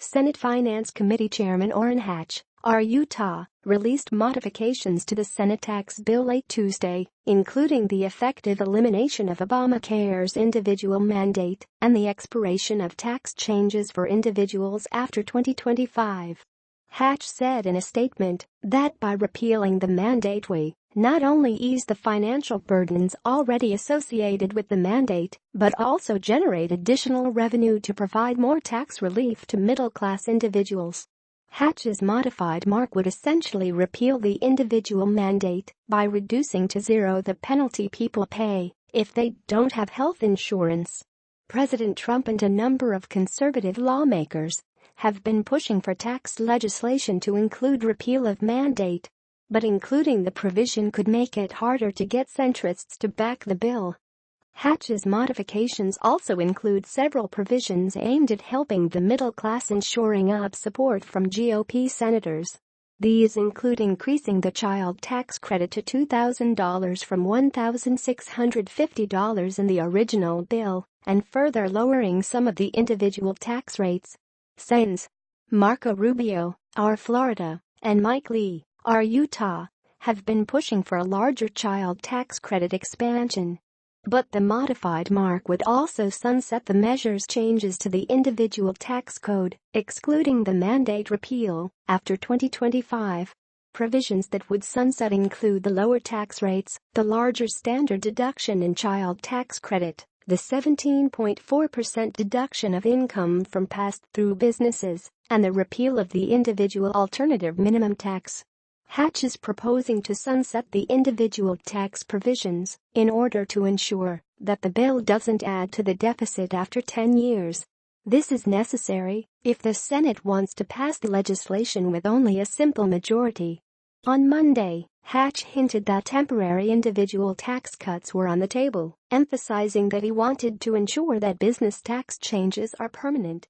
Senate Finance Committee Chairman Orrin Hatch, Utah, released modifications to the Senate tax bill late Tuesday, including the effective elimination of ObamaCare's individual mandate and the expiration of tax changes for individuals after 2025. Hatch said in a statement that by repealing the mandate we not only ease the financial burdens already associated with the mandate, but also generate additional revenue to provide more tax relief to middle-class individuals. Hatch's modified mark would essentially repeal the individual mandate by reducing to zero the penalty people pay if they don't have health insurance. President Trump and a number of conservative lawmakers have been pushing for tax legislation to include repeal of mandate, but including the provision could make it harder to get centrists to back the bill. Hatch's modifications also include several provisions aimed at helping the middle class and shoring up support from GOP senators. These include increasing the child tax credit to $2,000 from $1,650 in the original bill and further lowering some of the individual tax rates. Senators Marco Rubio, Florida, and Mike Lee, Utah, have been pushing for a larger child tax credit expansion. But the modified mark would also sunset the measure's changes to the individual tax code, excluding the mandate repeal, after 2025. Provisions that would sunset include the lower tax rates, the larger standard deduction in child tax credit, the 17.4% deduction of income from pass-through businesses, and the repeal of the individual alternative minimum tax. Hatch is proposing to sunset the individual tax provisions in order to ensure that the bill doesn't add to the deficit after 10 years. This is necessary if the Senate wants to pass the legislation with only a simple majority. On Monday, Hatch hinted that temporary individual tax cuts were on the table, emphasizing that he wanted to ensure that business tax changes are permanent.